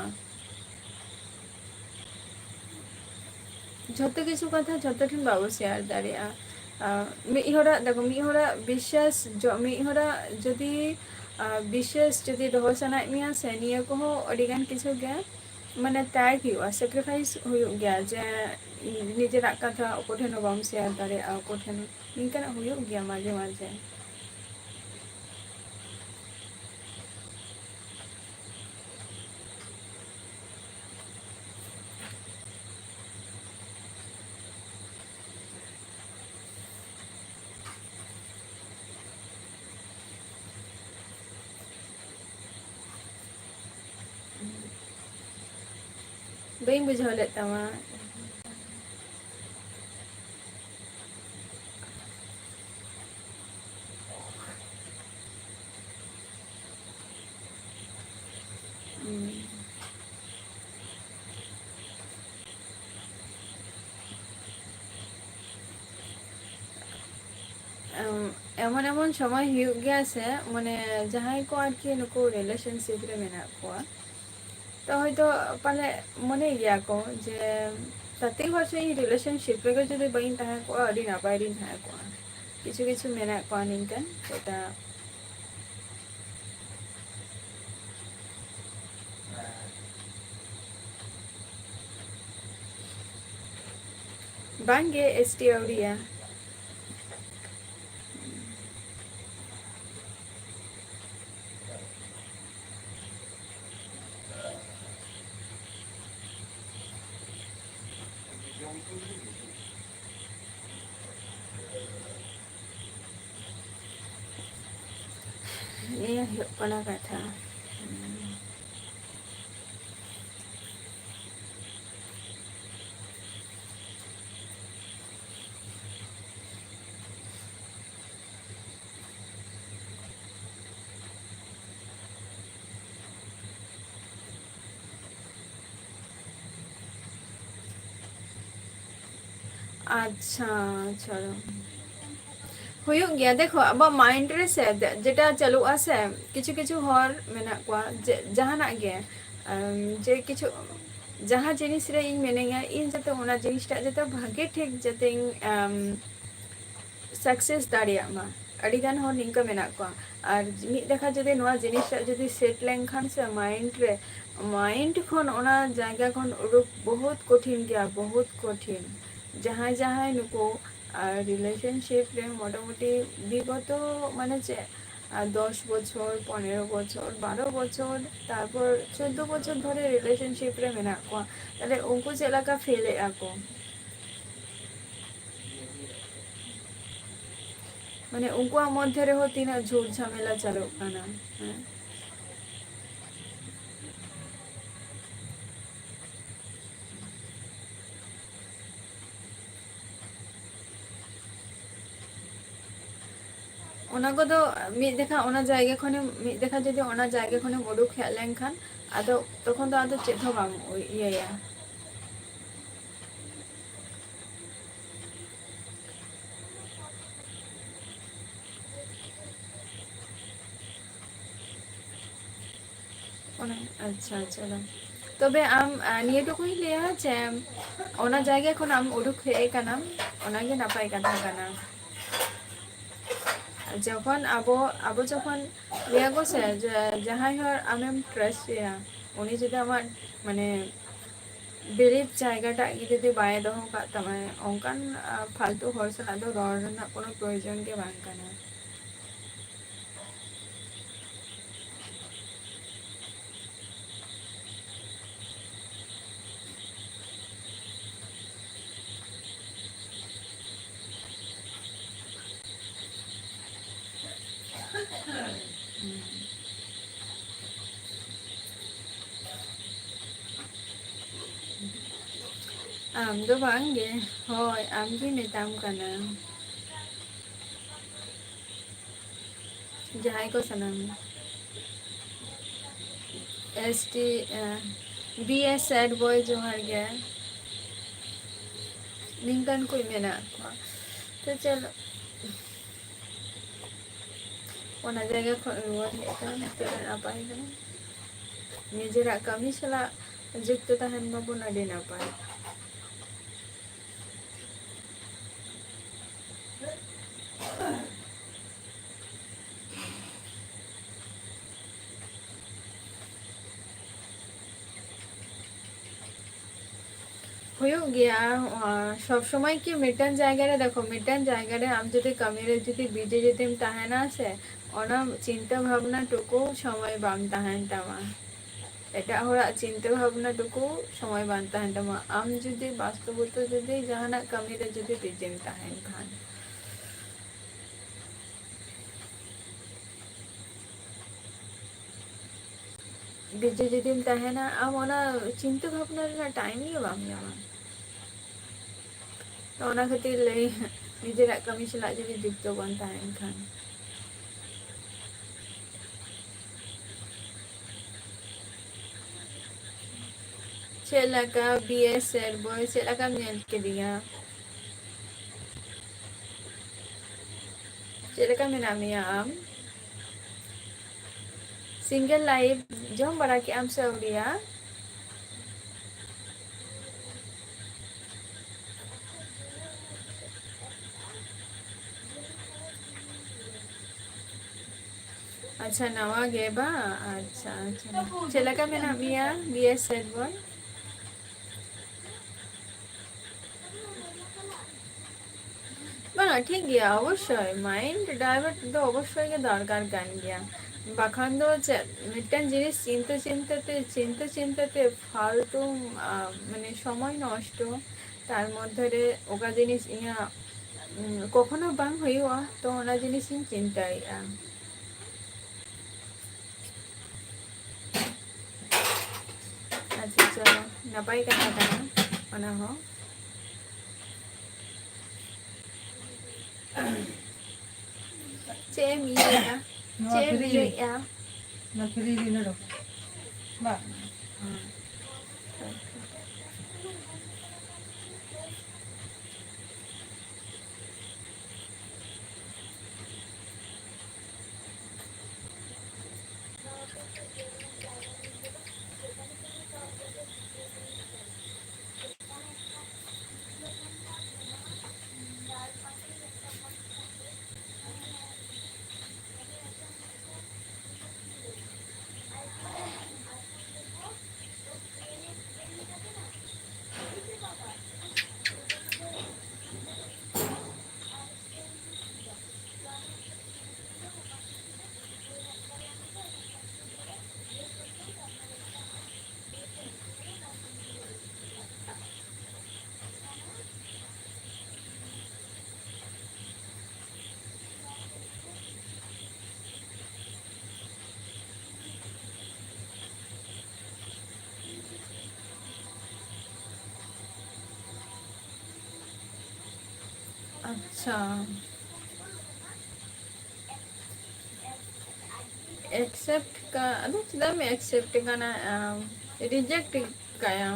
झतो किछु कथा झतो ठिन बाबू शेयर दारिया मिहरा देखो मिहरा विश्वास जो मिहरा जदि विश्वास जदि दोहो सनाय मिया से निया को हो अडिगान किछु गया माने त्याग हुआ सैक्रिफाइस हुई गया जे निजेरा कथा ओकोठेनो बाम शेयर दारिया ओकोठेनो निकन हुई गया माजे माजे बई बुझाव लेता वहाँ एमन एमन समय हुई गया से माने जहां को आरकी नुको रिलेशनशिप रे मेना को तो हयतो पाले मने गया को जे ताते हरसे रिलेशनशिप रे जदि बइन ताहा को अडी ना पाइ दिन थाहा को किछु किछु मेना को निकन सेटा बांगे एसटी औरिया ᱦᱩᱭᱩᱜ ᱠᱟᱱᱟ ᱠᱟᱛᱷᱟ᱾ ᱟᱪᱪᱷᱟ ᱪᱷᱟᱲᱳ, ᱦᱩᱭᱩᱜ ᱜᱮᱭᱟ ᱫᱮᱠᱷᱚ ᱟᱵᱚᱣᱟᱜ ᱢᱟᱭᱤᱱᱰ ᱨᱮᱥᱮ ᱡᱮᱴᱟ ᱪᱟᱹᱞᱩᱜ ᱟᱥᱮ ᱠᱤᱪᱷᱩ ᱠᱤᱪᱷᱩ ᱦᱚᱲ ᱢᱮᱱᱟᱜ ᱠᱚᱣᱟ ᱡᱟᱦᱟᱱᱟᱜ ᱜᱮ ᱡᱮ ᱠᱤᱪᱷᱩ ᱡᱟᱦᱟᱸ ᱡᱤᱱᱤᱥ ᱨᱮ ᱤᱧ ᱢᱤᱱᱟᱹᱧᱟ ᱤᱧ ᱡᱟᱛᱮ ᱚᱱᱟ ᱡᱤᱱᱤᱥᱴᱟᱜ ᱡᱟᱛᱮ ᱵᱷᱟᱜᱮ ᱴᱷᱤᱠ ᱡᱟᱛᱮᱧ ᱥᱟᱠᱥᱮᱥ ᱫᱟᱲᱮᱭᱟᱜ ᱢᱟ, ᱟᱹᱰᱤ ᱜᱟᱱ ᱦᱚᱲ ᱱᱤᱝᱠᱟᱹ ᱢᱮᱱᱟᱜ ᱠᱚᱣᱟ᱾ ᱟᱨ ᱢᱤᱫ ᱫᱮᱠᱷᱟ ᱡᱩᱫᱤ ᱱᱚᱣᱟ ᱡᱤᱱᱤᱥᱴᱟᱜ ᱡᱩᱫᱤ ᱥᱮᱴ ᱞᱮᱱᱠᱷᱟᱱ ᱥᱮ ᱢᱟᱭᱤᱱᱰ ᱨᱮ, ᱢᱟᱭᱤᱱᱰ ᱠᱷᱚᱱ ᱚᱱᱟ ᱡᱟᱭᱜᱟ ᱠᱷᱚᱱ ᱩᱰᱩᱠ ᱵᱚᱦᱩᱛ ᱠᱚᱴᱷᱤᱱ ᱜᱮᱭᱟ, ᱵᱚᱦᱩᱛ ᱠᱚᱴᱷᱤᱱ᱾ ᱡᱟᱦᱟᱸᱭ ᱱᱩᱠᱩ ᱨᱤᱞᱮᱥᱚᱱᱥᱤᱯ ᱨᱮ ᱢᱚᱴᱟᱢᱩᱴᱤ ᱵᱤᱜᱚᱛᱚ ᱢᱟᱱᱮ ᱪᱮᱫ 10 বছর, 15 বছর, 12 বছর, তারপর 14 বছর ধরে রিলেশনশিপ রে মেনাক কোয়া, তাহলে উনকু ᱪᱮᱫ ᱞᱮᱠᱟ ᱯᱷᱤᱞ ᱮᱜᱼᱟ ᱠᱚ? ᱢᱟᱱᱮ ᱩᱱᱠᱩᱣᱟᱜ ᱢᱚᱫᱽᱫᱷᱮ ᱨᱮᱦᱚᱸ ᱛᱤᱱᱟᱹᱜ ᱡᱷᱩᱴ ᱡᱷᱟᱢᱮᱞᱟ ᱪᱟᱹᱞᱩᱜ ᱠᱟᱱᱟ ᱦᱮᱸ᱾ ᱚᱱᱟ ᱠᱚᱫᱚ ᱢᱤᱫ ᱫᱮᱠᱷᱟ ᱚᱱᱟ ᱡᱟᱭᱜᱟ ᱠᱷᱚᱱᱮᱢ ᱢᱤᱫ ᱫᱮᱠᱷᱟ ᱡᱩᱫᱤ ᱚᱱᱟ ᱡᱟᱭᱜᱟ ᱠᱷᱚᱱᱮᱢ ᱩᱰᱩᱠ ᱦᱮᱡ ᱞᱮᱱᱠᱷᱟᱱ ᱟᱫᱚ ᱛᱚᱠᱷᱚᱱ ᱫᱚ ᱟᱫᱚ ᱪᱮᱫ ᱦᱚᱸ ᱵᱟᱢ ᱤᱭᱟᱹᱭᱟ᱾ ᱟᱪᱪᱷᱟ ᱪᱚᱞᱚ, ᱛᱚᱵᱮ ᱟᱢ ᱱᱤᱭᱟᱹ ᱴᱩᱠᱩᱧ ᱞᱟᱹᱭᱟ ᱡᱮ ᱚᱱᱟ ᱡᱟᱭᱜᱟ ᱠᱷᱚᱱ ᱟᱢ ᱩᱰᱩᱠ ᱦᱮᱡ ᱟᱠᱟᱱᱟᱢ ᱚᱱᱟᱜᱮ ᱱᱟᱯᱟᱭ ᱠᱟᱛᱷᱟ ᱠᱟᱱᱟ᱾ ᱡᱚᱠᱷᱚᱱ ᱟᱵᱚ ᱡᱚᱠᱷᱚᱱ ᱞᱟᱹᱭᱟ ᱠᱚ ᱥᱮ ᱡᱟᱦᱟᱸᱭ ᱦᱚᱲ ᱟᱢᱮᱢ ᱴᱨᱟᱥᱴᱮᱭᱟ ᱩᱱᱤ ᱡᱩᱫᱤ ᱟᱢᱟᱜ ᱢᱟᱱᱮ ᱵᱤᱨᱤᱫ ᱡᱟᱭᱜᱟᱴᱟᱜ ᱜᱮ ᱡᱩᱫᱤ ᱵᱟᱭ ᱫᱚᱦᱚ ᱠᱟᱜ ᱛᱟᱢᱟ, ᱚᱱᱠᱟᱱ ᱯᱷᱟᱞᱛᱩ ᱦᱚᱲ ᱥᱟᱞᱟᱜ ᱫᱚ ᱨᱚᱲ ᱨᱮᱱᱟᱜ ᱠᱳᱱᱳ ᱯᱨᱚᱭᱳᱡᱚᱱ ᱜᱮ ᱵᱟᱝ ᱠᱟᱱᱟ᱾ ᱟᱢ ᱫᱚ ᱵᱟᱝᱜᱮ, ᱦᱳᱭ ᱟᱢᱜᱮ ᱢᱮᱛᱟᱢ ᱠᱟᱱᱟ᱾ ᱡᱟᱦᱟᱸᱭ ᱠᱚ ᱥᱟᱱᱟᱢ ST BS ᱥᱮᱰ ᱵᱚᱭ ᱡᱚᱦᱟᱨ ᱜᱮ᱾ ᱱᱤᱝᱠᱟᱹᱱ ᱠᱚ ᱢᱮᱱᱟᱜ ᱠᱚᱣᱟ ᱛᱚ ᱪᱚᱞᱚ ᱚᱱᱟ ᱡᱟᱭᱜᱟ ᱠᱷᱚᱱ ᱨᱩᱣᱟᱹᱲ ᱦᱮᱡ ᱠᱟᱱᱟ ᱛᱤᱱᱟᱹᱜ ᱱᱟᱯᱟᱭ ᱠᱟᱱᱟ᱾ ᱱᱤᱡᱮᱨᱟᱜ ᱠᱟᱹᱢᱤ ᱥᱟᱞᱟᱜ ᱡᱩᱠᱛᱚ ᱛᱟᱦᱮᱱ ᱢᱟᱵᱚᱱ ᱟᱹᱰᱤ ᱱᱟᱯᱟᱭ᱾ ᱦᱩᱭᱩᱜ ᱜᱮᱭᱟ ᱥᱚᱵ ᱥᱚᱢᱚᱭ ᱠᱤ ᱢᱤᱫᱴᱟᱝ ᱡᱟᱭᱜᱟ ᱨᱮ ᱫᱮᱠᱷᱚ ᱢᱤᱫᱴᱟᱝ ᱡᱟᱭᱜᱟ ᱨᱮ ᱟᱢ ᱡᱩᱫᱤ ᱠᱟᱹᱢᱤ ᱨᱮ ᱡᱩᱫᱤ ᱵᱤᱡᱤ ᱡᱩᱫᱤᱢ ᱛᱟᱦᱮᱱᱟ ᱥᱮ ᱚᱱᱟ ᱪᱤᱱᱛᱟᱹ ᱵᱷᱟᱵᱱᱟ ᱴᱩᱠᱩ ᱥᱚᱢᱚᱭ ᱵᱟᱝ ᱛᱟᱦᱮᱱ ᱛᱟᱢᱟ᱾ ᱮᱴᱟᱜ ᱦᱚᱲᱟᱜ ᱪᱤᱱᱛᱟᱹ ᱵᱷᱟᱵᱱᱟ ᱴᱩᱠᱩ ᱥᱚᱢᱚᱭ ᱵᱟᱝ ᱛᱟᱦᱮᱱ ᱛᱟᱢᱟ, ᱟᱢ ᱡᱩᱫᱤ ᱵᱟᱥᱛᱚᱵᱚᱛᱚ ᱡᱩᱫᱤ ᱡᱟᱦᱟᱱᱟᱜ ᱠᱟᱹᱢᱤ ᱨᱮ ᱡᱩᱫᱤ ᱵᱤᱡᱤᱢ ᱛᱟᱦᱮᱱ ᱠᱷᱟᱱ᱾ ᱵᱤᱡᱤ ᱡᱩᱫᱤᱢ ᱛᱟᱦᱮᱱᱟ ᱟᱢ ᱚᱱᱟ ᱪᱤᱱᱛᱟᱹ ᱵᱷᱟᱵᱱᱟ ᱨᱮᱱᱟᱜ ᱴᱟᱭᱤᱢ ᱜᱮ ᱵᱟᱢ ᱧᱟᱢᱟ᱾ ᱛᱚ ᱚᱱᱟ ᱠᱷᱟᱹᱛᱤᱨ ᱞᱟᱹᱭ ᱱᱤᱡᱮᱨᱟᱜ ᱠᱟᱹᱢᱤ ᱥᱟᱞᱟᱜ ᱡᱩᱫᱤ ᱡᱩᱠᱛᱚ ᱵᱟᱝ ᱛᱟᱦᱮᱱ ᱠᱷᱟᱱ᱾ ᱪᱮᱫ ᱞᱮᱠᱟ BS ᱥᱮᱰ ᱵᱚᱭ ᱪᱮᱫ ᱞᱮᱠᱟᱢ ᱧᱮᱞ ᱠᱮᱫᱮᱭᱟ? ᱪᱮᱫ ᱞᱮᱠᱟ ᱢᱮᱱᱟᱜ ᱢᱮᱭᱟ ᱟᱢ? ᱥᱤᱝᱜᱮᱞ ᱞᱟᱭᱤᱯ ᱡᱚᱢ ᱵᱟᱲᱟ ᱠᱮᱜ ᱟᱢ ᱥᱮ ᱟᱹᱣᱨᱤᱭᱟ? ᱟᱪᱪᱷᱟ ᱱᱟᱣᱟ ᱜᱮ ᱵᱟᱝ, ᱟᱪᱪᱷᱟ ᱟᱪᱪᱷᱟ ᱪᱮᱫ ᱞᱮᱠᱟ ᱢᱮᱱᱟᱜ ᱢᱮᱭᱟ BS ᱥᱮᱰ ᱵᱚᱭ? ᱵᱟᱝ ᱴᱷᱤᱠ ᱜᱮᱭᱟ ᱚᱵᱚᱥᱥᱳᱭ ᱢᱟᱭᱤᱱᱰ ᱰᱟᱭᱵᱷᱟᱨᱴ ᱫᱚ ᱚᱵᱚᱥᱥᱳᱭ ᱜᱮ ᱫᱚᱨᱠᱟর ᱠᱟᱱ ᱜᱮᱭᱟ᱾ ᱵᱟᱠᱷᱟᱱ ᱫᱚ ᱪᱮᱫ ᱢᱤᱫᱴᱟᱝ ᱡᱤᱱᱤᱥ ᱪᱤᱱᱛᱟᱹ ᱛᱮ ᱯᱷᱟᱞᱛᱩ ᱢᱟᱱᱮ ᱥᱚᱢᱚᱭ ᱱᱚᱥᱴᱚ ᱛᱟর মধ্যে ᱚᱠᱟ ᱡᱤᱱᱤস ᱤᱧᱟᱹᱜ ᱠᱚᱠᱷᱚᱱᱳ ᱵᱟᱝ ᱦᱩᱭᱩᱜᱼᱟ ᱛᱚ ᱚᱱᱟ ᱡᱤᱱᱤᱥ ᱤᱧ ᱪᱤᱱᱛᱟᱹᱭᱮᱫᱼᱟ᱾ ᱟᱪᱪᱷᱟ ᱪᱚᱞᱚ ᱱᱟᱯᱟᱭ ᱠᱟᱛᱷᱟ ᱠᱟᱱᱟ ᱚᱱᱟ ᱦᱚᱸ ᱪᱮᱫ ᱮᱢ ᱤᱭᱟᱹᱭᱮᱜᱼᱟ ᱪᱮᱫ ᱮᱢ ᱤᱭᱟᱹᱭᱮᱜᱼᱟ अच्छा एक्सेप्ट का अदो चेदा में एक्सेप्ट करना रिजेक्ट काया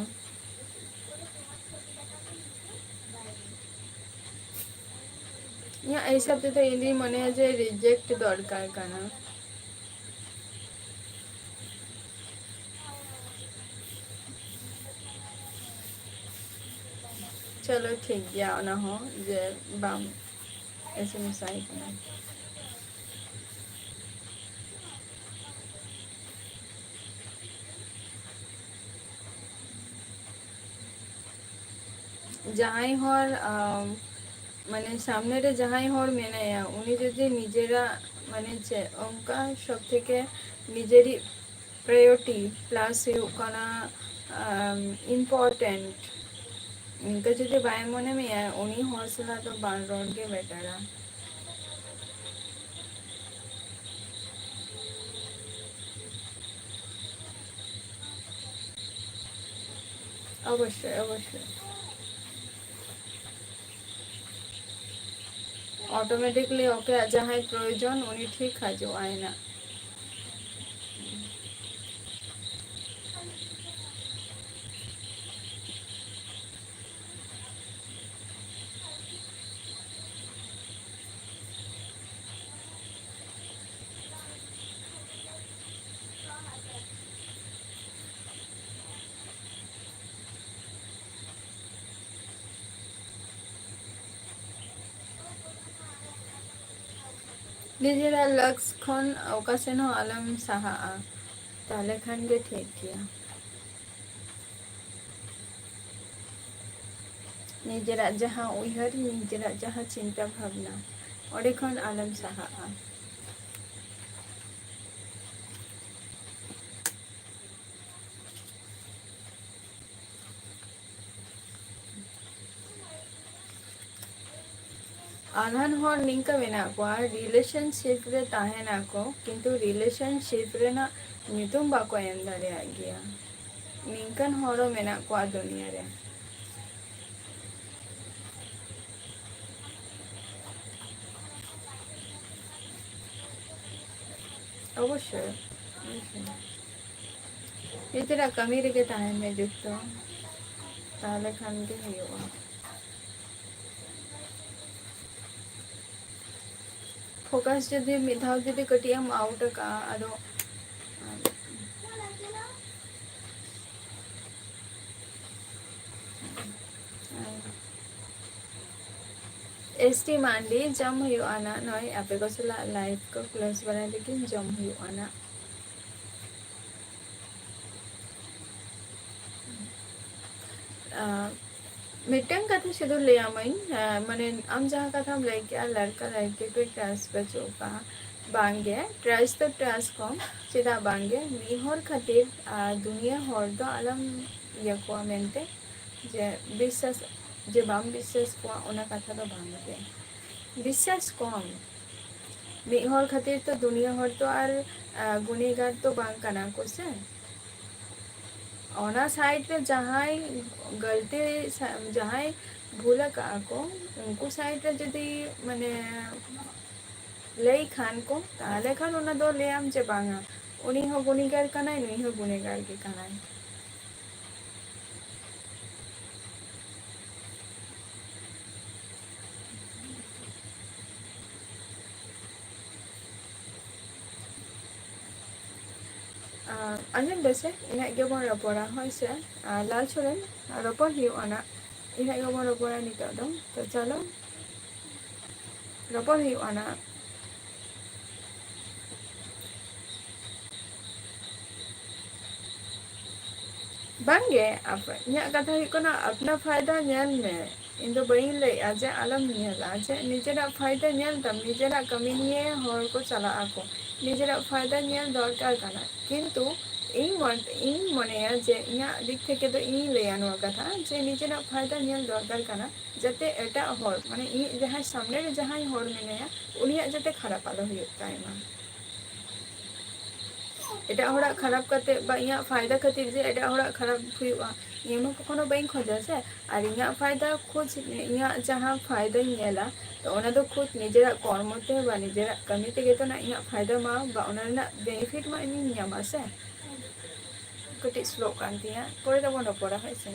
या ऐसा तो इंदी मने है जे रिजेक्ट दरकार करना चलो ठीक गया ना हो जे बाम ऐसे मिसाई करना जहाई हर माने सामने रे जहाई हर मेनाया उनी जदि निजेरा माने चे उनका सब थेके निजेरी प्रायोरिटी प्लस हुकाना इम्पोर्टेंट इनका जदि बाय मने में है उनी हौसला तो बाल रोड के बेटर है अवश्य अवश्य ऑटोमेटिकली ओके जहां प्रयोजन उनी ठीक हाजो आयना निजेरा लक्ष्य खन ओकासेन हो आलम साहा ताले खान के ठीक किया निजेरा जहां उयहर निजेरा जहां चिंता भावना ओडे खन आलम साहा आधान हर निंका मेना को रिलेशनशिप रे ताहेना को किंतु रिलेशनशिप रे ना नितुम बाको एम दारे आ गया निंकन हरो मेना को दुनिया रे अवश्य इतना कमी रे के ताहे में जुक्तो ताले खान के हुआ फोकस जदि मिधाव जदि कटियम आउट का अदो एसटी मांडी जम हुई आना नॉय आपे को सला लाइफ को क्लोज बना लेकिन जम हुई आना मिटन कथा शुद्ध ले आमई माने आम जहाँ कथा हम लाइक क्या लड़का लड़के को ट्रस्ट बचो का बांगे ट्रस्ट तो ट्रस्ट कम चिदा बांगे मिहर खातिर दुनिया हर दो आलम यकुआ मेंटे जे विश्वास जे बाम विश्वास को उना कथा तो बांगे विश्वास कम मिहर खातिर तो दुनिया हर तो आर गुनेगार तो बांग कना को से ᱚᱱᱟ ᱥᱟᱭᱤᱰ ᱨᱮ ᱡᱟᱦᱟᱸᱭ ᱜᱟᱹᱞᱛᱤ ᱡᱟᱦᱟᱸᱭ ᱵᱷᱩᱞ ᱟᱠᱟᱜᱼᱟ ᱠᱚ ᱩᱱᱠᱩ ᱥᱟᱭᱤᱰ ᱨᱮ ᱡᱩᱫᱤ ᱢᱟᱱᱮ ᱞᱟᱹᱭ ᱠᱷᱟᱱ ᱠᱚ ᱛᱟᱦᱚᱞᱮ ᱠᱷᱟᱱ ᱚᱱᱟ ᱫᱚ ᱞᱟᱹᱭᱟᱢ ᱡᱮ ᱵᱟᱝᱟ ᱩᱱᱤ ᱦᱚᱸ ᱜᱩᱱᱤᱜᱟᱨ ᱠᱟᱱᱟᱭ ᱱᱩᱭ ᱦᱚᱸ ᱜᱩᱱᱤᱜᱟᱨ ᱜᱮ ᱠᱟᱱᱟᱭ᱾ ᱟᱸᱡᱚᱢ ᱫᱟᱥᱮ ᱤᱱᱟᱹᱜ ᱜᱮᱵᱚᱱ ᱨᱚᱯᱚᱲᱟ ᱦᱳᱭ ᱥᱮ ᱞᱟᱞ ᱪᱷᱚᱲᱮᱱ ᱨᱚᱯᱚᱲ ᱦᱩᱭᱩᱜᱼᱟ ᱱᱟᱜ ᱤᱱᱟᱹᱜ ᱜᱮᱵᱚᱱ ᱨᱚᱯᱚᱲᱟ ᱱᱤᱛᱚᱜ ᱫᱚ ᱛᱚ ᱪᱚᱞᱚ ᱨᱚᱯᱚᱲ ᱦᱩᱭᱩᱜᱼᱟ ᱱᱟᱜ᱾ ᱵᱟᱝᱜᱮ ᱤᱧᱟᱹᱜ ᱠᱟᱛᱷᱟ ᱦᱩᱭᱩᱜ ᱠᱟᱱᱟ ᱟᱯᱱᱟ ᱯᱷᱟᱭᱫᱟ ᱧᱮᱞ ᱢᱮ᱾ ᱤᱧ ᱫᱚ ᱵᱟᱹᱧ ᱞᱟᱹᱭᱮᱜᱼᱟ ᱡᱮ ᱟᱞᱚᱢ ᱧᱮᱞᱟ ᱡᱮ ᱱᱤᱡᱮᱨᱟᱜ ᱯᱷᱟᱭᱫᱟ ᱧᱮᱞ ᱛᱟᱢ ᱱᱤᱡᱮᱨᱟᱜ ᱠᱟᱹᱢᱤ ᱱᱤᱭᱮ ᱦᱚᱲ ᱠᱚ ᱪᱟᱞᱟᱜ ᱟᱠᱚ ᱱᱤᱡᱮᱨᱟᱜ ᱯᱷᱟᱭᱫᱟ ᱧᱮᱞ ᱫᱚᱨᱠᱟᱨ ᱠᱟᱱᱟ ᱠᱤᱱᱛᱩ ᱤᱧ ᱢᱚᱱᱮᱭᱟ ᱡᱮ ᱤᱧᱟᱹᱜ ᱫᱤᱠ ᱛᱷᱮᱠᱮ ᱫᱚ ᱤᱧᱤᱧ ᱞᱟᱹᱭᱟ ᱱᱚᱣᱟ ᱠᱟᱛᱷᱟ ᱡᱮ ᱱᱤᱡᱮᱨᱟᱜ ᱯᱷᱟᱭᱫᱟ ᱧᱮᱞ ᱫᱚᱨᱠᱟর ᱠᱟᱱᱟ ᱡᱟᱛᱮ ᱮᱴᱟᱜ ᱦᱚᱲ ᱢᱟᱱᱮ ᱤᱧᱟᱹᱜ ᱡᱟᱦᱟᱸᱭ ᱥᱟᱢᱱᱮ ᱨᱮ ᱡᱟᱦᱟᱸᱭ ᱦᱚᱲ ᱢᱮᱱᱟᱭᱟ ᱩᱱᱤᱭᱟᱜ ᱡᱟᱛᱮ ᱠᱷᱟᱨᱟᱯ ᱟᱞᱚ ᱦᱩᱭᱩᱜ ᱛᱟᱭᱢᱟ᱾ ᱮᱴᱟᱜ ᱦᱚᱲᱟᱜ ᱠᱷᱟᱨᱟᱯ ᱠᱟᱛᱮᱜ ᱵᱟ ᱤᱧᱟᱹᱜ ᱯᱷᱟᱭᱫᱟ ᱠᱷᱟᱹᱛᱤᱨ ᱡᱮ ᱮᱴᱟᱜ ᱦᱚᱲᱟᱜ ᱠᱷᱟᱨᱟᱯ ᱦᱩᱭᱩᱜᱼᱟ ᱤᱧ ᱦᱚᱸ ᱠᱚᱠᱷᱚᱱᱚ ᱵᱟᱹᱧ ᱠᱷᱚᱡᱟ ᱥᱮ ᱟᱨ ᱤᱧᱟᱹᱜ ᱯᱷᱟᱭᱫᱟ ᱠᱷᱳᱡ ᱤᱧᱟᱹᱜ ᱡᱟᱦᱟᱸ ᱯᱷᱟᱭᱫᱟᱧ ᱧᱮᱞᱟ ᱛᱚ ᱚᱱᱟ ᱫᱚ ᱠᱷᱩᱫ ᱱᱤᱡᱮᱨᱟᱜ ᱠᱚᱨᱢᱚ ᱛᱮ ᱵᱟ ᱱᱤᱡᱮᱨᱟᱜ ᱠᱟᱹᱢᱤ ᱛᱮᱜᱮ ᱛᱚ ᱤᱧᱟᱹᱜ ᱯᱷᱟᱭᱫᱟ ᱢᱟ ᱵᱟ ᱚᱱᱟ ᱨᱮᱱᱟᱜ ᱵᱮᱱᱤᱯᱷᱤᱴ ᱢᱟ ᱤᱧᱤᱧ ᱧᱟᱢᱟ ᱥᱮ᱾ ᱠᱟᱹᱴᱤᱡ ᱥᱞᱳᱜ ᱠᱟᱱ ᱛᱤᱧᱟᱹ ᱯᱚᱨᱮ ᱛᱮᱵᱚᱱ ᱨᱚᱯᱚᱲᱟ ᱦᱳᱭ ᱥᱮ᱾